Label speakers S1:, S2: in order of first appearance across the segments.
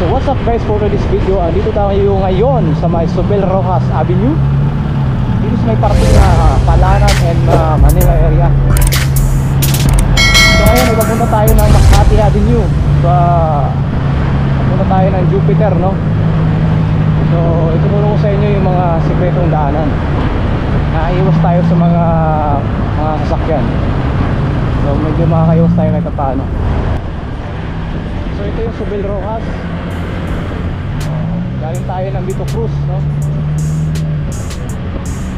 S1: So what's up guys, for this video, dito tayo ngayon sa may Zobel Rojas Avenue. Dito sa may parking na Palanan and Manila area. So ngayon ipapunta tayo ng Makati Avenue. Papunta tayo ng Jupiter, no? So itutulong ko sa inyo yung mga sikretong daanan. Nakaiwas tayo sa mga sasakyan. So medyo makakaiwas tayo kahit paano. So ito yung Zobel Rojas. Galing tayo ng Vito Cruz, no?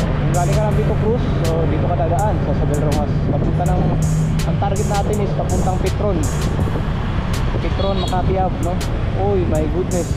S1: Kung galing ka ng Vito Cruz, so dito ka dadaan sa Zobel Rojas. Papunta ng, ang target natin is papuntang Petron, Makati Ave, no? Uy, my goodness.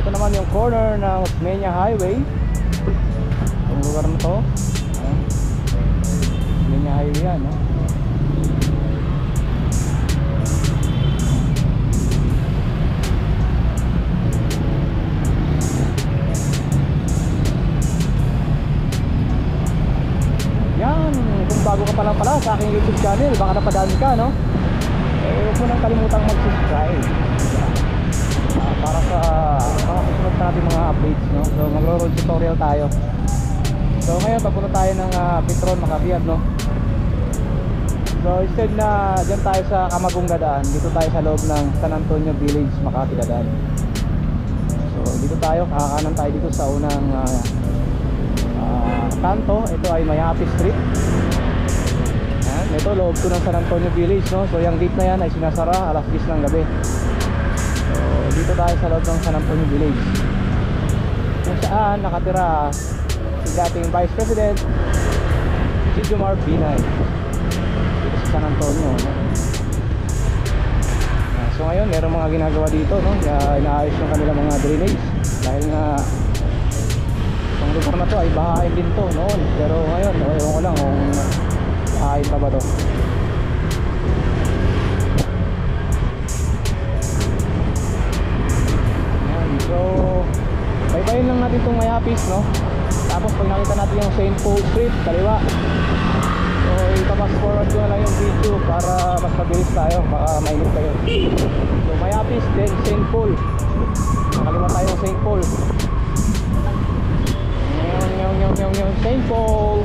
S1: Ito naman yung corner ng Osmeña Highway. Yung lugar na to, Osmeña Highway yan, no? Yan, kung bago ka pa lang pala sa aking YouTube channel, baka napadaan ka, no? Huwag mo nang kalimutang mag-subscribe para sa mga susunod natin mga updates, no? So magro-road tutorial tayo. So ngayon papunta tayo ng Petron, Makati Ave, no? So instead na dyan tayo sa Camagong dadaan, dito tayo sa loob ng San Antonio Village, Makati dadaan. So dito tayo, kakakanan tayo dito sa unang kanto. Ito ay Mayapi Street. Yan, ito loob to ng San Antonio Village, no? So yung gate na yan ay sinasara alas 10 ng gabi. So dito tayo sa loob ng San Antonio Village, kung saan nakatira si dating Vice President si Jomar Binay dito sa San Antonio, no? So ngayon merong mga ginagawa dito, no? Inaayos yung kanilang mga drainage dahil nga ang lugar na to ay bahain din to noon, pero ngayon ewan ko lang kung bahain pa ba to. Ayan, so baybayin lang natin itong Mayapis, no? Tapos pag nakita natin yung St. Paul Street kaliwa, so ipapass forward ko na lang yung video para mas mabilis tayo, baka mainit tayo. So Mayapis, then St. Paul, nakaliwa tayo ng St. Paul. Yung St. Paul.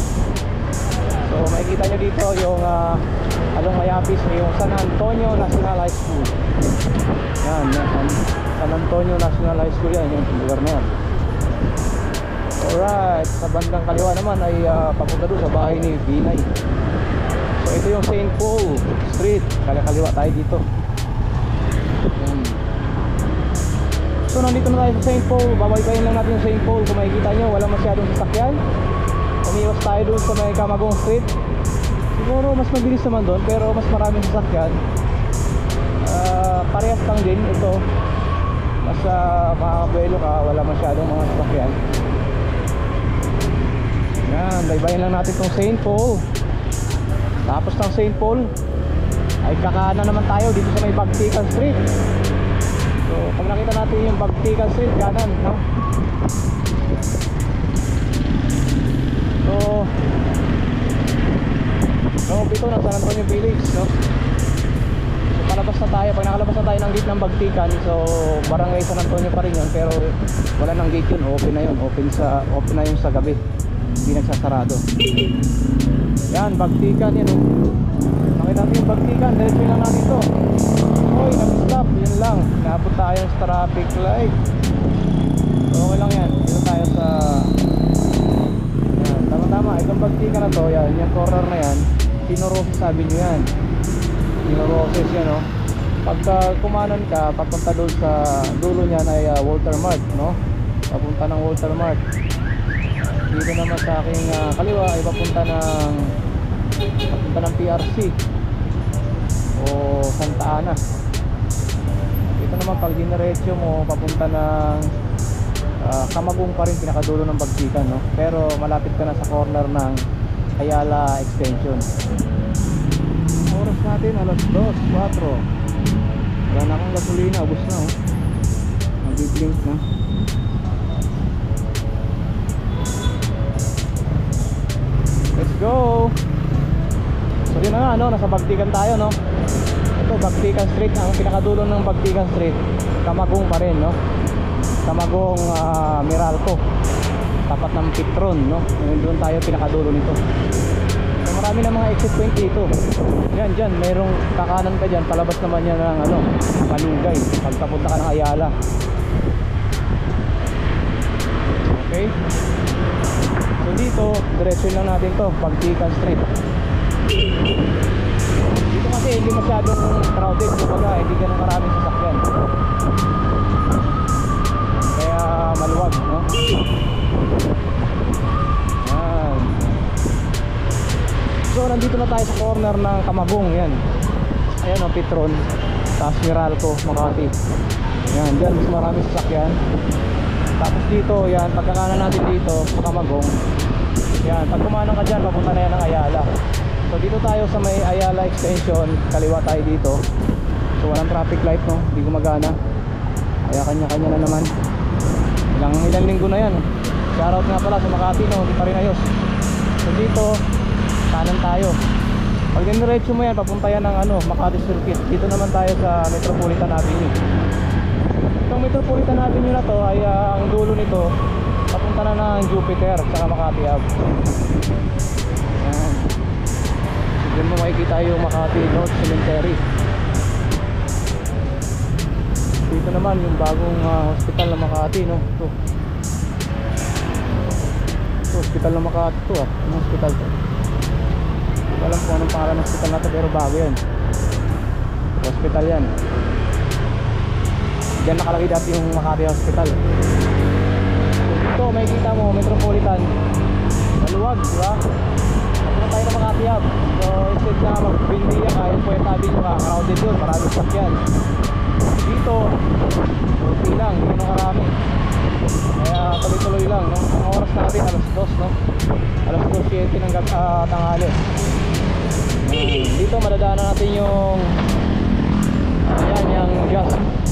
S1: So makikita nyo dito yung along Mayapis, yung San Antonio National High School. Yan, San Antonio National High School yan, yung lugar na yan. Alright, sa bandang kaliwa naman ay papunta doon sa bahay ni Binay. So ito yung St. Paul Street, kaliwa tayo dito. Yan. So nandito na tayo sa St. Paul, babaybayin lang natin yung St. Paul. Kung makikita nyo, wala masyadong sasakyan. Umiwas tayo doon sa may Camagong Street. Siguro mas mabilis naman doon, pero mas maraming sasakyan. Parehas lang din ito. Mas makakabuelo ka, wala masyadong mga sasakyan. Yan, baybayin lang natin itong St. Paul. Tapos ng St. Paul ay kakanan naman tayo dito sa may Bagtikan Street. So pag nakita natin yung Bagtikan Street, kanan, no? So ito ng San Antonio Village, no? So palabas na tayo, pag nakalabas na tayo ng gate ng Bagtikan, so barangay San Antonio pa rin yun, pero wala nang gate yun, open na yun, open na yun sa gabi, hindi nagsasarado. Yan, Bagtikan yan, oh. Nakita natin yung Bagtikan, diretso lang natin ito. Oy, nag-stop, yun lang, naabot tayo sa traffic light. So okay lang yan, dito tayo sa yan, tama-tama, itong Bagtikan na to, yan, yung corner na yan, Pino Roses Avenue yan. Pino Roses yan, no? Pagka kumanan ka, papunta doon sa dulo niyan ay Walter Mart, no? Papunta ng Walter Mart. Dito naman sa aking kaliwa ay papunta ng PRC o Santa Ana. Dito naman pag dinerecho mo, papunta ng Camagong pa rin, pinakadulo ng Bagtikan, no? Pero malapit ka na sa corner ng Ayala Extension. Oras natin alas 2:04. Wala na akong gasolina, ubos na, oh. Nag-blink na. nasa Bagtikan tayo, no? Ito, Bagtikan Street. Ang pinakadulo ng Bagtikan Street, Camagong pa rin, no? Camagong Meralco, tapat ng Petron, no? Doon tayo pinakadulo nito. So, marami na mga exit point dito. Yan, dyan, mayroong kakanan ka dyan. Palabas naman yan ng ano, Malugay, pagkapunta ka ng Ayala. Okay. So dito, diretso lang natin to, Bagtikan Street. Dito kasi hindi masyadong crowded, kumbaga hindi ganun maraming sasakyan. Kaya maluwag, no? Yan. So nandito na tayo sa corner ng Camagong, yan. Ayan ang Petron, tapos Meralco, Makati. Yan, dyan mas maraming sasakyan. Tapos dito, yan, pagkakanan natin dito sa Camagong. Yan, pag kumanang ka dyan, papunta na yan ng Ayala. So dito tayo sa may Ayala Extension, kaliwa tayo dito. So walang traffic light, no, hindi gumagana. Kaya kanya-kanya na naman. Ilang linggo na yan. Shoutout nga pala sa Makati, no, hindi pa rin ayos. So dito, kanan tayo. Pag diniretso mo yan, papunta yan ng ano, Makati Circuit. Dito naman tayo sa Metropolitan Avenue. Itong Metropolitan Avenue na to ay ang dulo nito papunta na ng Jupiter sa Makati Ave. Ayan. Diyan mo makikita yung Makati North Cemetery. Dito naman yung bagong hospital ng Makati, no? Ito. Ito, hospital ng Makati to, ah. Anong hospital to? Hindi alam kung anong pangalan ng hospital na to, pero bago yan. Hospital yan. Diyan nakalagay dati yung Makati Hospital. So dito makikita mo Metropolitan, maluwag, di ba? Papunta tayo ng Makati Ave. So instead na mag-Bindiya ka, yung Puerto Avenue ka, crowded doon, maraming sakyan. Dito, okay lang, hindi naman marami. Kaya tuloy-tuloy lang, no? Ang oras natin alas 2, no? Alas 2:07 ng tanghali. Dito madadaanan natin yung ayan, yung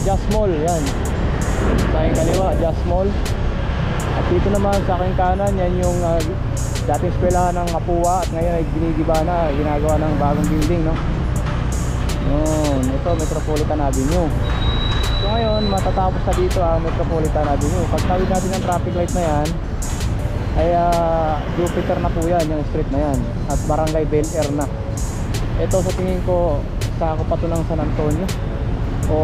S1: Just Mall, yan. Sa aking kaliwa, Just Mall. At dito naman sa aking kanan, yan yung dating eskwelahan ng Mapua. At ngayon ay ginigiba na, ginagawa ng bagong building, no? Yun, ito Metropolitan Avenue. So ngayon, matatapos na dito ang Metropolitan Avenue. Pagtawid natin ng traffic light na yan, ay Jupiter na po yan, yung street na yan. At Barangay Bel Air na. Ito sa tingin ko, sakop pa to ng San Antonio. O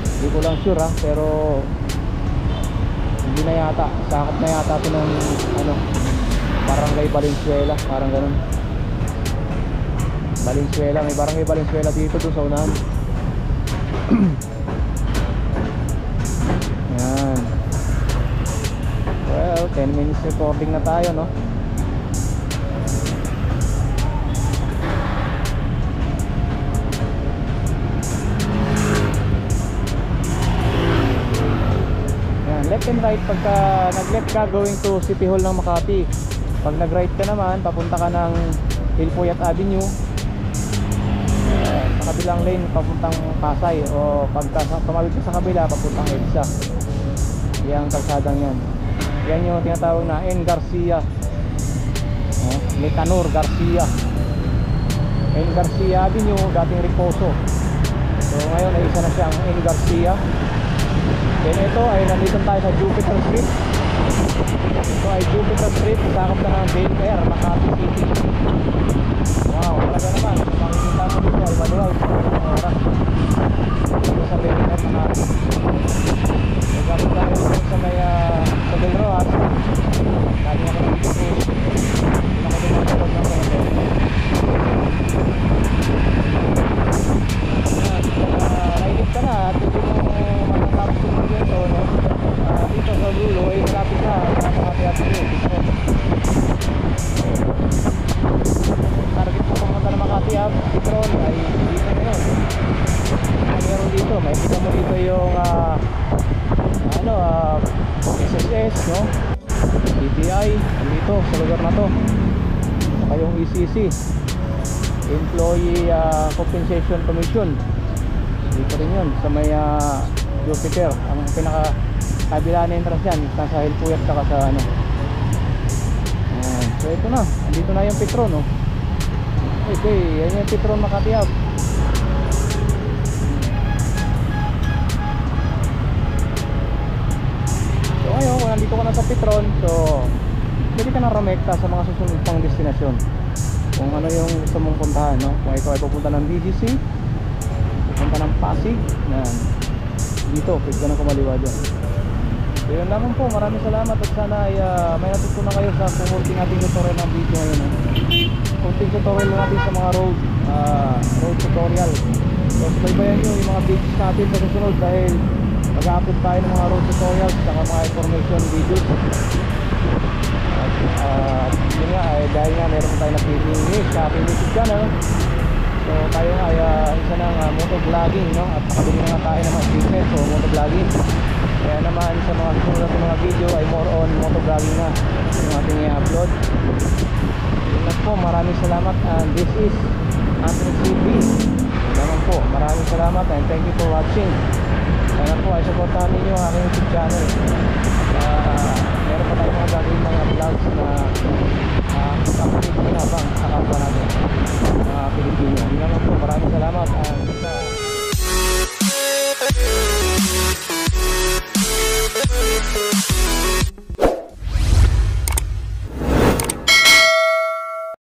S1: hindi ko lang sure, pero hindi na yata, sakop na yata ito ng ano, Barangay Valenzuela, parang ganun. Valenzuela, may Barangay Valenzuela dito doon sa unahan. Yan. Well, 10 minutes recording na tayo, no? Left and right, pagka nag-left ka going to City Hall ng Makati. Pag nag-right ka naman, papunta ka ng Hilpuyat Avenue, sa kabilang lane papuntang Pasay. O pagka tumawid ka sa kabila, papuntang EDSA. Yang kalsadang yan. Yan yung tinatawag na N. Garcia, Nicanor Garcia. N. Garcia Avenue, dating Reposo. So ngayon ay isa na siyang N. Garcia. Then ito ay nandito tayo sa Jupiter Street. Ito ay Jupiter Street, sakop na ng Bel Air, Makati City. Wow, talaga naman. Makikita mo dito ay maluwag sa oras. Dito sa Bel Air, Makati. Nagkapit tayo dito sa may sa Del Roas. Lagi ako dito po. Hindi ako dumatapos ng hotel. Nainip ka na at hindi mo matatapos yung dito, no? Dito sa dulo ay malapit na sa Makati Avenue. Target mo pumunta na Makati Avenue, Petron ay dito na yun. Meron dito, may kita mo dito yung SSS, no? DTI, dito sa lugar na to. Saka yung ECC, Employee Compensation Commission, dito rin yun sa may Jupiter. Ang pinaka kabila na entrance yan, nasa Hilpuyat saka sa ano. So ito na, andito na yung Petron, no? Okay, yan yung Petron Makati Hub. So ngayon, kung nandito ka na sa Petron, so pwede ka na ramekta sa mga susunod pang destinasyon. Kung ano yung gusto mong puntahan, no? Kung ikaw ay pupunta ng BGC, pupunta ng Pasig, yan. Dito, pwede ka na kumaliwa dyan. So yun lamang po, maraming salamat at sana ay may natutunan kayo sa kunting ating tutorial ng video ngayon, no? Kunting tutorial natin sa mga road tutorial. So subaybayan nyo yung mga videos natin sa susunod dahil mag-upload tayo ng mga road tutorials at mga information videos. At yun nga, dahil nga meron tayo nag-English sa ating YouTube channel. So tayo nga ay isa ng motovlogging, no? At nakabili na nga tayo ng mga equipment, so motovlogging. Kaya naman sa mga susunod natin mga video ay more on motovlogging na yung ating i-upload. Yun lang po, maraming salamat and this is Anthony TV. Naman po, maraming salamat and thank you for watching. Sana po ay supportahan ninyo ang aking YouTube channel. Meron pa tayong mga